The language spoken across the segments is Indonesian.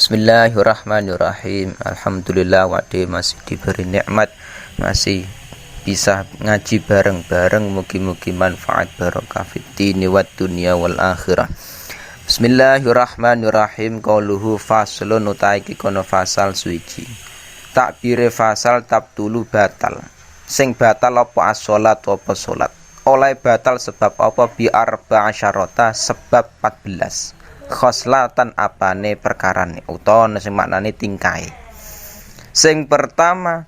Bismillahirrahmanirrahim. Alhamdulillah wa'ade masih diberi nikmat, masih bisa ngaji bareng-bareng. Mugi-mugi manfaat barokah fiddini wad dunya wal akhirah. Bismillahirrahmanirrahim. Qauluhu faslun utai kono fasal suci. Takbire fasal tabtulu batal. Sing batal apa as-shalat apa salat. Oleh batal sebab apa bi arba'asyarata sebab 14. Khoslatan apane perkarane utawa sing maknane tingkahe. Sing pertama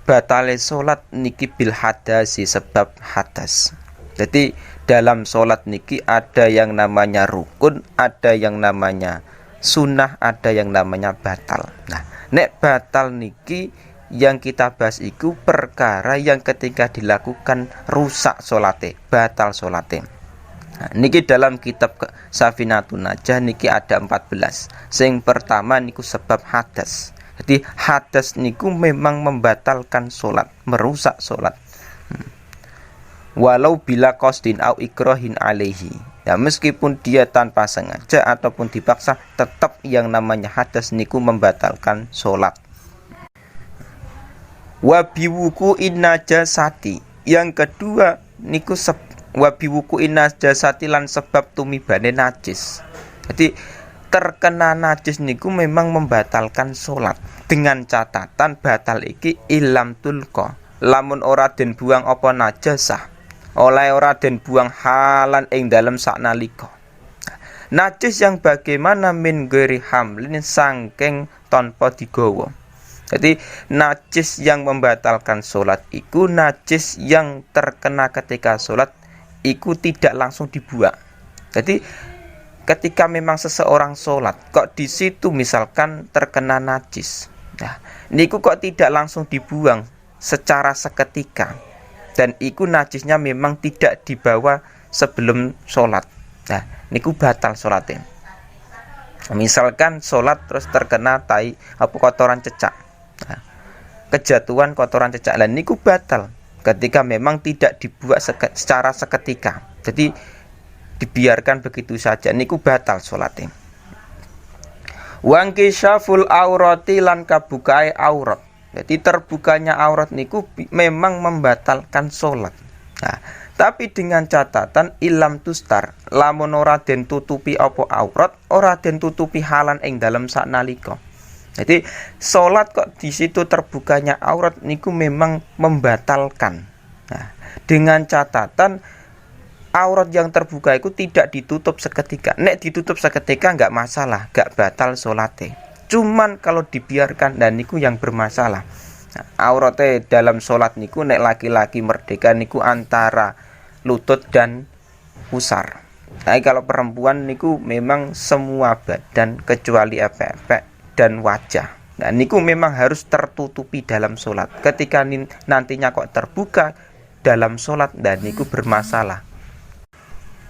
batale salat niki bil hadasi sebab hadas. Jadi dalam salat niki ada yang namanya rukun, ada yang namanya sunnah, ada yang namanya batal. Nah, nek batal niki yang kita bahas iku perkara yang ketika dilakukan rusak salate, batal salate. Nah, niki dalam kitab Safinatun Najah niki ada 14. Sing pertama niku sebab hadas. Jadi hadas niku memang membatalkan solat, merusak solat. Walau bila qasdin au ikrahin alaihi. Ya meskipun dia tanpa sengaja ataupun dipaksa, tetap yang namanya hadas niku membatalkan solat. Wa biwuku najasati. Yang kedua niku wabiwuku inas jasatilan sebab tumibane najis. Jadi terkena najis niku memang membatalkan solat. Dengan catatan batal iki ilam tulko, lamun ora den buang apa najasah, oleh ora den buang halan ing dalem saknalika. Najis yang bagaimana min ghairi hamlin sangking tanpa digawa. Jadi najis yang membatalkan solat iku najis yang terkena ketika solat iku tidak langsung dibuang. Jadi ketika memang seseorang sholat kok di situ misalkan terkena najis, nah niku kok tidak langsung dibuang secara seketika, dan iku najisnya memang tidak dibawa sebelum sholat. Nah niku batal sholatnya. Misalkan sholat terus terkena tai apa kotoran cecak, nah, kejatuhan kotoran cecak, dan niku batal ketika memang tidak dibuat secara seketika. Jadi dibiarkan begitu saja, niku batal salate. Wangki syaful aurati lan kabukae aurat. Jadi terbukanya aurat niku memang membatalkan salat. Nah, tapi dengan catatan ilam tustar, lamun ora den tutupi apa aurat, ora den tutupi halan ing dalem saknalika. Jadi sholat kok di situ terbukanya aurat niku memang membatalkan. Nah, dengan catatan aurat yang terbuka itu tidak ditutup seketika. Nek ditutup seketika nggak masalah, nggak batal sholatnya. Cuman kalau dibiarkan, dan niku yang bermasalah. Nah, auratnya dalam sholat niku nek laki-laki merdeka niku antara lutut dan pusar. Nah, kalau perempuan niku memang semua badan kecuali efek dan wajah. Nah niku memang harus tertutupi dalam sholat. Ketika nantinya kok terbuka dalam sholat, dan niku bermasalah.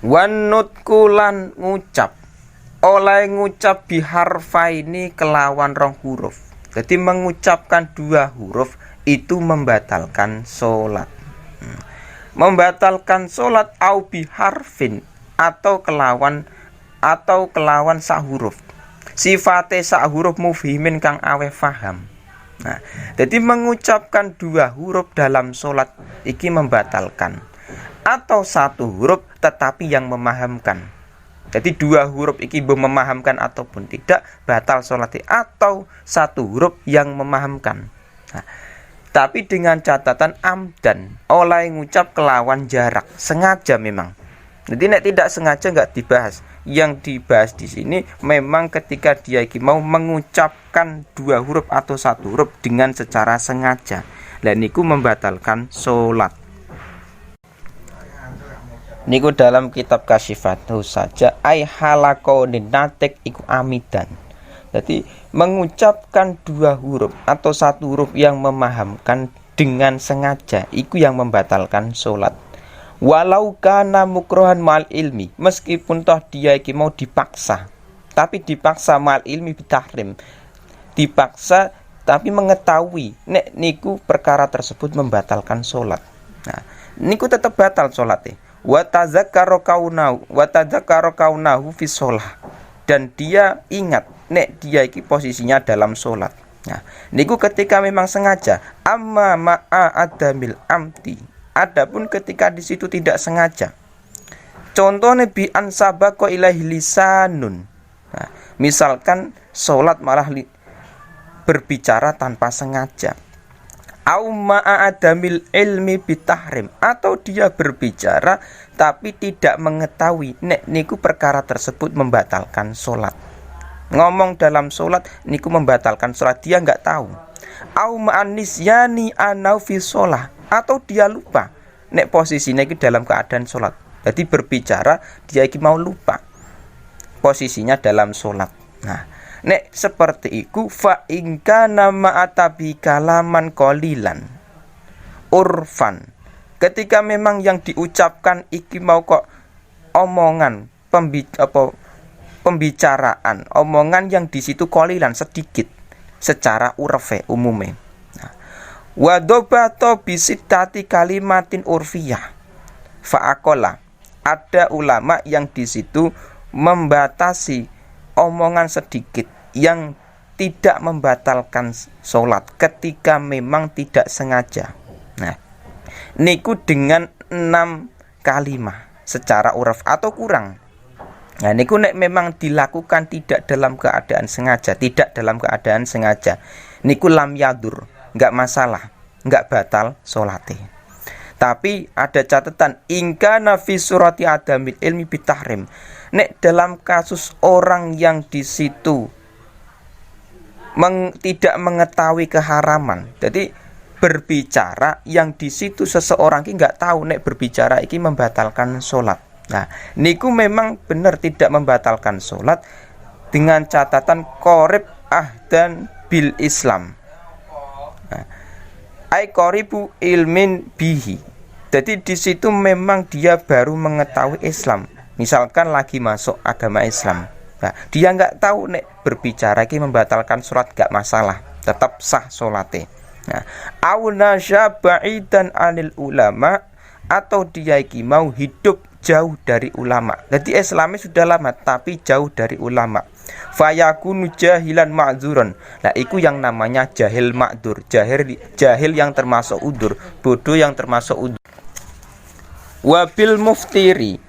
Wanutkulan ngucap, oleh ngucap biharfaini kelawan rong huruf. Jadi mengucapkan dua huruf itu membatalkan sholat. Membatalkan sholat au biharfin atau kelawan sak huruf. Sifate sak huruf mufhimin kang aweh faham. Nah, jadi mengucapkan dua huruf dalam sholat iki membatalkan, atau satu huruf tetapi yang memahamkan. Jadi dua huruf iki memahamkan ataupun tidak batal sholat, atau satu huruf yang memahamkan. Nah, tapi dengan catatan amdan, oleh ngucap kelawan jarak, sengaja memang. Jadi nek tidak sengaja nggak dibahas. Yang dibahas di sini memang ketika dia mau mengucapkan dua huruf atau satu huruf dengan secara sengaja, dan niku membatalkan sholat. Niku dalam kitab Kasyifatuh saja ai halaqonin natik iku amidan. Jadi mengucapkan dua huruf atau satu huruf yang memahamkan dengan sengaja iku yang membatalkan sholat. Walau kana mukrohan mal ilmi, meskipun toh dia iki mau dipaksa, tapi dipaksa mal ilmi bitahrim, dipaksa tapi mengetahui nek niku perkara tersebut membatalkan sholat. Nah niku tetap batal sholatnya. Wa tadzakkaru kaunahu fi sholah. dan dia ingat nek dia iki posisinya dalam sholat. Nah, niku ketika memang sengaja. Amma ma'a adamil amti. Adapun ketika di situ tidak sengaja. Contohnya bi ansabaqo ilaihi lisanun. Nah, misalkan sholat malah berbicara tanpa sengaja. Au ma'a adamil ilmi bitahrim, atau dia berbicara tapi tidak mengetahui nek niku perkara tersebut membatalkan sholat. Ngomong dalam sholat niku membatalkan sholat, dia nggak tahu. Au ma'an nisyani anau fi sholah, atau dia lupa nek posisinya itu dalam keadaan sholat. Jadi berbicara dia iki mau lupa posisinya dalam sholat. Nah, nek seperti iku fa in kana ma'atabi kalaman qalilan urfan, ketika memang yang diucapkan iki mau kok omongan pembicaraan, omongan yang di situ qalilan sedikit secara urfe umume. Nah, wa dobato bisittati kalimatin urfiyah fa'akola, ada ulama yang di situ membatasi omongan sedikit yang tidak membatalkan sholat ketika memang tidak sengaja. Nah, niku dengan 6 kalimah secara uraf atau kurang. Nah, niku nek memang dilakukan tidak dalam keadaan sengaja, niku lam yadur, nggak masalah, nggak batal sholatnya. Tapi ada catatan, ingka nafi surati adamil ilmi bitahrim. Nek dalam kasus orang yang di situ tidak mengetahui keharaman, jadi berbicara yang di situ seseorang ini nggak tahu nek berbicara ini membatalkan sholat. Nah, niku memang benar tidak membatalkan sholat dengan catatan qorib ahdan bil Islam. Nah, ai qoribu ilmin bihi. Jadi di situ memang dia baru mengetahui Islam. Misalkan lagi masuk agama Islam. Nah, dia nggak tahu nek berbicara ini membatalkan sholat, nggak masalah, tetap sah sholatnya. Nah, au nasya ba'idan anil ulama, atau dia iki mau hidup jauh dari ulama. Jadi Islamnya sudah lama tapi jauh dari ulama. Fayakunu jahilan ma'dzuran. Nah, itu yang namanya jahil ma'dzur, jahil yang termasuk udzur, bodoh yang termasuk udzur. Wabil muftiri,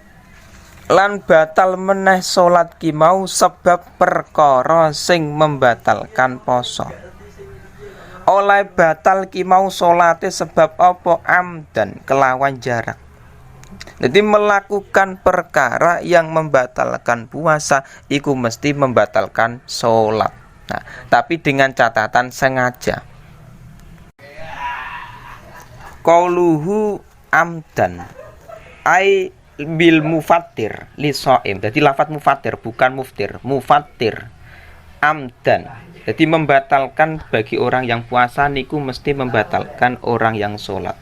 lan batal meneh salat ki mau sebab perkara sing membatalkan poso. Oleh batal ki mau salate sebab apa? Amdan, kelawan jarak. Jadi melakukan perkara yang membatalkan puasa iku mesti membatalkan sholat. Nah, tapi dengan catatan sengaja. Qauluhu amdan ai bil mufattir li shaim. Jadi lafaz mufattir bukan muftir, mufattir amdan. Jadi membatalkan bagi orang yang puasa niku mesti membatalkan orang yang sholat.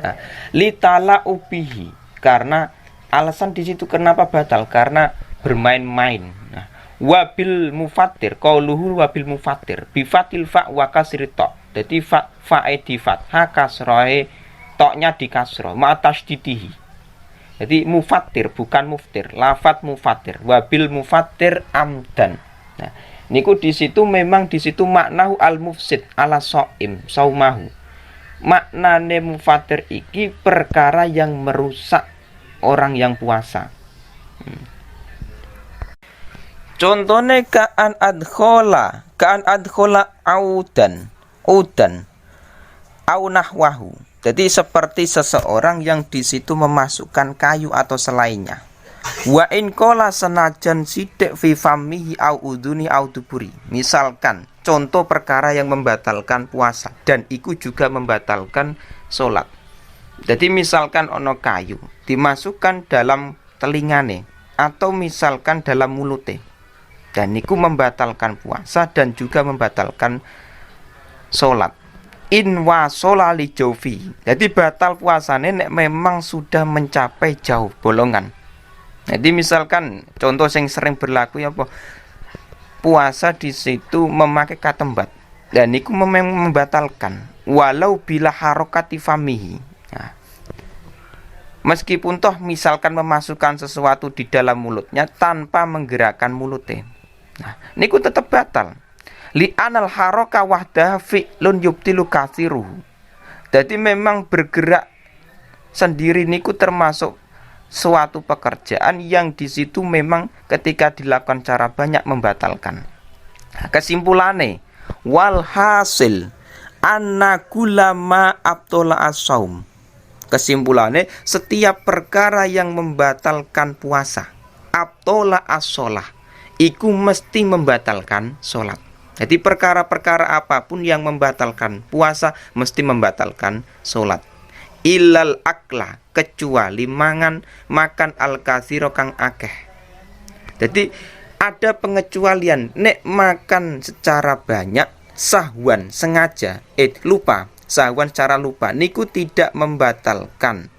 Nah, litala ubihi, karena alasan di situ kenapa batal, karena bermain-main. Nah, wabil mufattir qauluhu wabil mufattir bi fatil fa wa kasri ta. Jadi fa'e di fathah, kasrohe toknya di kasroh ma tasdidihi. Jadi mufattir bukan muftir, lafat mufattir wabil mufattir amdan. Nah, niku di situ memang di situ maknahu al mufsid ala shaim saumahu. Maknane mufattir iki perkara yang merusak orang yang puasa. Contohnya kaan adkhola udan au nahwahu. Jadi seperti seseorang yang di situ memasukkan kayu atau selainnya. Wa in qala senajan sidik fi famihi au uduni au duburi. Misalkan contoh perkara yang membatalkan puasa dan itu juga membatalkan sholat. Jadi misalkan ono kayu dimasukkan dalam telingane atau misalkan dalam mulute, dan itu membatalkan puasa dan juga membatalkan sholat. In wasola li jaufi. Jadi batal puasane nek memang sudah mencapai jauh bolongan. Jadi misalkan contoh yang sering berlaku ya apa? Puasa di situ memakai katembat dan itu memang membatalkan walau bila harokati famihi. Nah, meskipun toh misalkan memasukkan sesuatu di dalam mulutnya tanpa menggerakkan mulutnya. Nah, niku tetap batal. Li anal haraka wahdah fi'lun yubtilu katsiruhu. Jadi memang bergerak sendiri niku termasuk suatu pekerjaan yang di situ memang ketika dilakukan cara banyak membatalkan. Kesimpulannya, walhasil anna kulama abtola as-saum. Kesimpulannya, setiap perkara yang membatalkan puasa, abtola as-sholah, iku mesti membatalkan sholat. Jadi perkara-perkara apapun yang membatalkan puasa mesti membatalkan sholat. Ilal akla, kecuali makan al-katsiro kang akeh. Jadi ada pengecualian, nek makan secara banyak sahwan sengaja, lupa, sahwan secara lupa niku tidak membatalkan.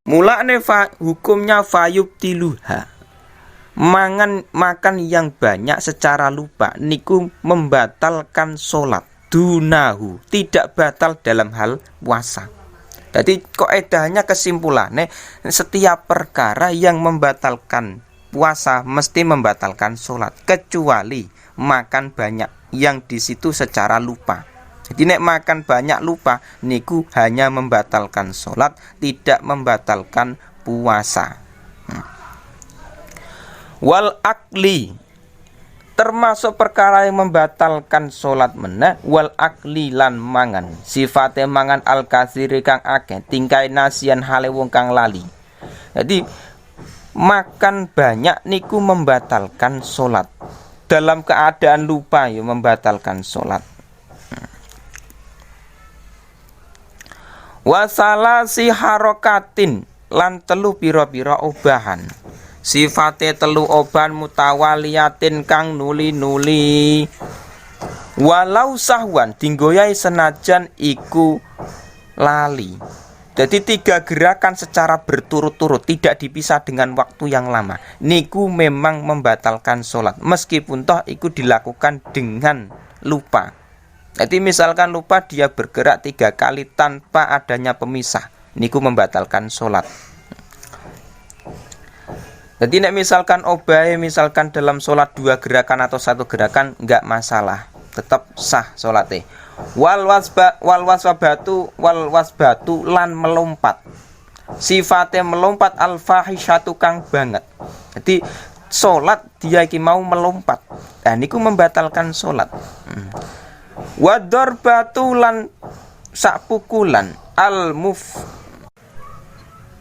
Mulane hukumnya fayubtiluha. Makan yang banyak secara lupa niku membatalkan sholat. Dunahu, tidak batal dalam hal puasa. Jadi kaidahnya kesimpulannya, setiap perkara yang membatalkan puasa mesti membatalkan sholat, kecuali makan banyak yang di situ secara lupa. Jadi nek makan banyak lupa niku hanya membatalkan sholat, tidak membatalkan puasa. Wal akli, termasuk perkara yang membatalkan sholat meneh, wal akli lan mangan, sifate mangan al katsiri kang akeh, tingkai nasian hale wong kang lali. Jadi makan banyak niku membatalkan sholat, dalam keadaan lupa ya membatalkan sholat. Wasalasi harokatin, lan telu pira-pira obahan, sifate telu oban mutawaliyatin kang nuli-nuli, walau sahwan dinggoyai senajan iku lali. Jadi 3 gerakan secara berturut-turut tidak dipisah dengan waktu yang lama niku memang membatalkan sholat, meskipun toh iku dilakukan dengan lupa. Jadi misalkan lupa dia bergerak 3 kali tanpa adanya pemisah, niku membatalkan sholat. Jadi nek misalkan obahe misalkan dalam sholat 2 gerakan atau 1 gerakan enggak masalah, tetap sah sholatnya. Wal wasbatu lan melompat, sifatnya melompat al fahishatu kang banget. Jadi sholat dia iki mau melompat, nah niku membatalkan sholat. Wadarbatu lan sakpukulan al muf,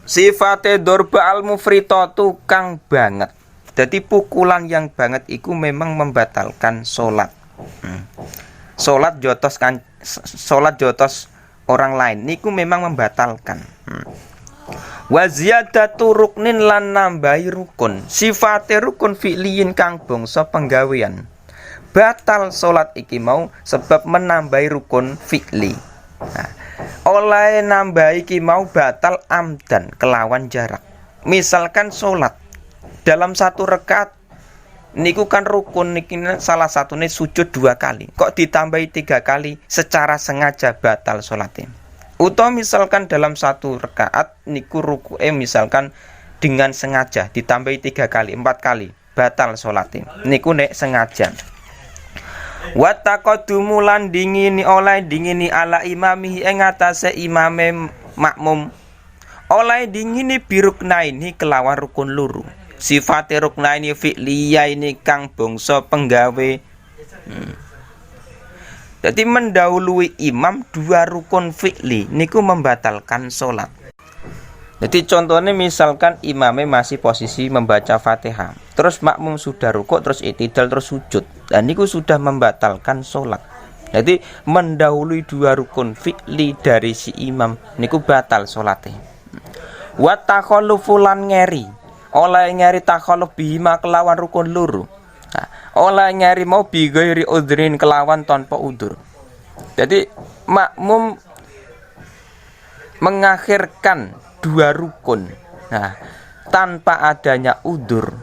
sifate dorba al mufritatu kang banget. Jadi pukulan yang banget iku memang membatalkan sholat. Sholat jotos orang lain niku memang membatalkan. Wa ziyadatu ruknin lan nambahi rukun, sifate rukun fi'liyin kang bangsa penggawean. Batal sholat iki mau sebab menambahi rukun fi'li. Nah, oleh nambah iki mau batal amdan kelawan jarak. Misalkan sholat dalam 1 rakaat niku kan rukun niki salah satunya sujud 2 kali, kok ditambahi 3 kali secara sengaja batal sholatnya. Atau misalkan dalam 1 rakaat niku ruku'e misalkan dengan sengaja ditambahi 3 kali, 4 kali batal sholatnya, niku nek sengaja. Wa taqaddumu lan dingini oleh dingini ala imamihi ing atase imame makmum, oleh dingini biruknaini kelawan rukun luru, sifate ruknaini fi'liyaini kang bangsa penggawe. Jadi mendahului imam 2 rukun fi'li niku membatalkan sholat. Jadi contohnya misalkan imamnya masih posisi membaca Fatihah, terus makmum sudah rukuk, terus i'tidal, terus sujud, dan niku sudah membatalkan sholat. Jadi mendahului 2 rukun fi'li dari si imam niku batal sholatnya. Wa takhallufu lan ngeri, oleh ngeri takhalluf bima kelawan rukun luru. Nah, oleh ngeri mau bi ghairi udhrin kelawan tanpa udur. Jadi makmum mengakhirkan 2 rukun, nah tanpa adanya udur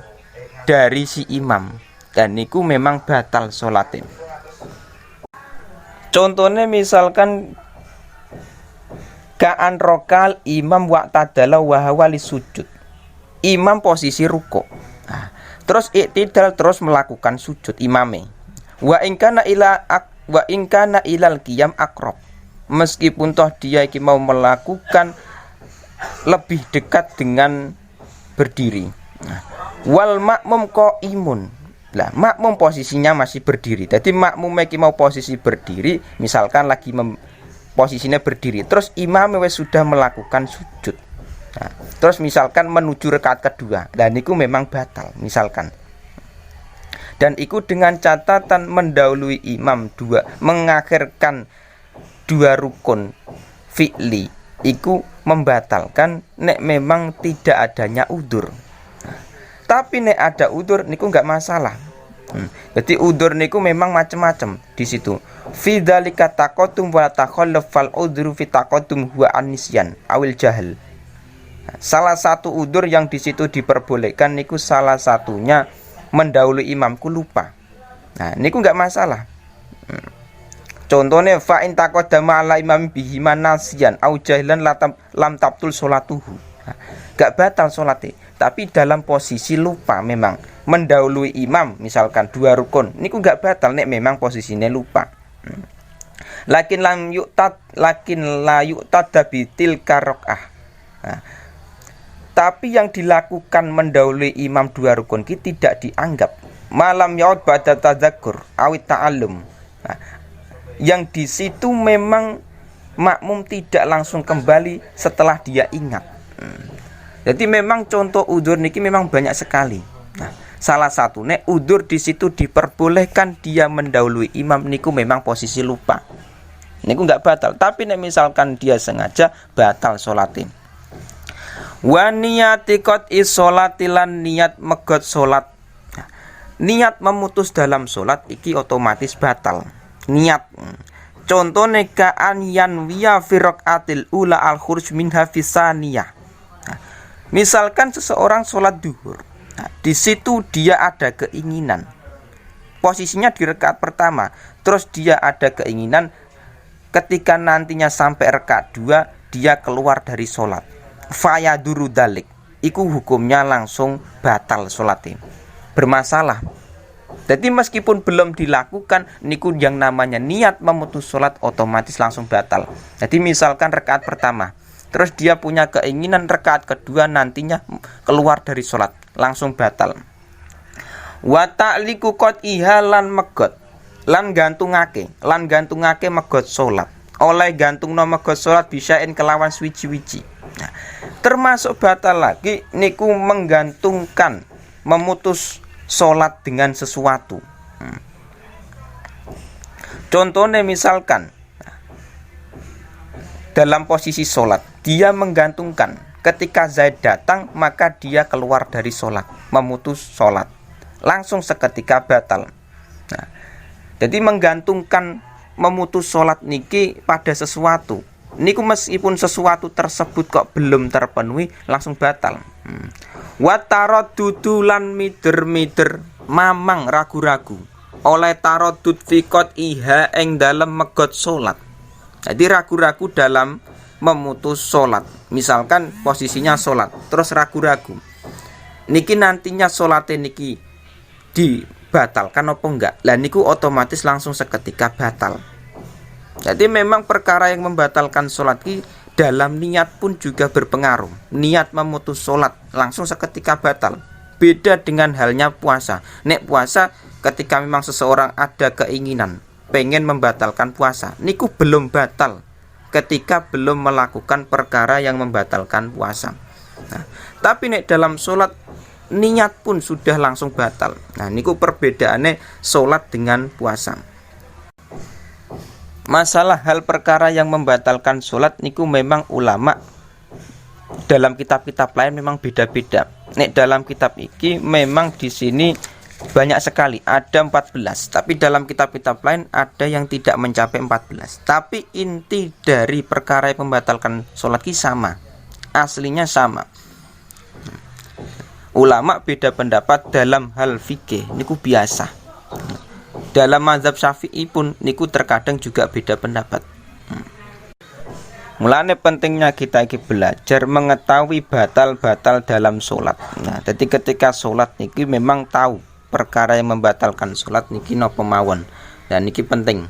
dari si imam, dan niku memang batal sholatnya. Contohnya misalkan ka'an rokal imam wa'tadala wahawali sujud, imam posisi rukuk, nah, Terus iktidal, terus melakukan sujud imame. Wa in kana ilal qiyam aqrab. Meskipun toh dia iki mau melakukan lebih dekat dengan berdiri. Wal makmum qaimun. Lah, makmum posisinya masih berdiri. Jadi makmum iki mau posisi berdiri, misalkan lagi posisinya berdiri. Terus imam wis sudah melakukan sujud. Nah, terus misalkan menuju rakaat kedua. Dan itu memang batal, misalkan. Dan itu dengan catatan mendahului imam mengakhirkan 2 rukun fi'li. Iku membatalkan nek memang tidak adanya udzur. Tapi nek ada udzur niku enggak masalah. Jadi udzur niku memang macam-macam di situ. Fi dzalika taqaddum wa takhalluf fal udzru fi taqaddum huwa an-nisyan awil jahil. Salah satu udzur yang di situ diperbolehkan niku salah satunya mendahului imamku lupa. Nah, niku enggak masalah. Contohnya fa in taqaddama ala imam bihi manasiyan au jahilan lam tabtul sholatuhu. Gak batal sholatnya, tapi dalam posisi lupa memang mendahului imam misalkan 2 rukun. Niku gak batal nek memang posisinya lupa. Lakin la yu'tad bitil karokah. Tapi yang dilakukan mendahului imam 2 rukun ki tidak dianggap malam yaud ba'da tadzakur awit ta'allum. Yang di situ memang makmum tidak langsung kembali setelah dia ingat. Jadi memang contoh udzur niki memang banyak sekali. Nah, salah satu nek udzur di situ diperbolehkan dia mendahului imam niku memang posisi lupa. Niku enggak batal, tapi nek misalkan dia sengaja batal sholatin. Wa niyati qat'i sholati lan niat megot sholat. Nah, niat memutus dalam sholat iki otomatis batal. Niat contohnya ka'an yanwiya fi raqatil ula al khuruj minha fi saniyah. Misalkan seseorang sholat duhur, di situ dia ada keinginan, posisinya di rakaat pertama, terus dia ada keinginan ketika nantinya sampai rakaat 2 dia keluar dari sholat, fayaduru dalik, iku hukumnya langsung batal sholatnya, bermasalah. Jadi meskipun belum dilakukan niku yang namanya niat memutus sholat otomatis langsung batal. Jadi misalkan rakaat pertama, terus dia punya keinginan rakaat kedua nantinya keluar dari sholat, langsung batal. Wa ta'liqu qat'iha lan megot lan gantungake megot sholat. Oleh gantungno megot sholat bisain kelawan swiji-wiji. Nah, termasuk batal lagi niku menggantungkan memutus sholat dengan sesuatu. Contohnya misalkan dalam posisi sholat dia menggantungkan ketika Zaid datang maka dia keluar dari sholat, memutus sholat, langsung seketika batal. Nah, jadi menggantungkan memutus sholat niki pada sesuatu niku meskipun sesuatu tersebut kok belum terpenuhi langsung batal. Wa taraddudu lan mider-mider mamang ragu-ragu oleh taraddud fi qat'iha ing dalem megot salat. Jadi ragu-ragu dalam memutus salat. Misalkan posisinya salat terus ragu-ragu. Niki nantinya salate niki dibatalkan apa enggak? Lah niku otomatis langsung seketika batal. Jadi memang perkara yang membatalkan salat ki dalam niat pun juga berpengaruh. Niat memutus sholat langsung seketika batal. Beda dengan halnya puasa. Nek puasa ketika memang seseorang ada keinginan pengen membatalkan puasa, niku belum batal ketika belum melakukan perkara yang membatalkan puasa. Nah, tapi nek dalam sholat niat pun sudah langsung batal. Nah, niku perbedaannya sholat dengan puasa. Masalah hal perkara yang membatalkan sholat niku memang ulama dalam kitab-kitab lain memang beda-beda. Nek dalam kitab iki memang di sini banyak sekali, ada 14. Tapi dalam kitab-kitab lain ada yang tidak mencapai 14. Tapi inti dari perkara yang membatalkan sholat ini sama, aslinya sama. Ulama beda pendapat dalam hal fikih niku biasa. Dalam mazhab Syafi'i pun niku terkadang juga beda pendapat. Mulane pentingnya kita iki belajar mengetahui batal-batal dalam sholat. Nah, jadi ketika sholat niki memang tahu perkara yang membatalkan sholat niki napa mawon. Dan niki penting.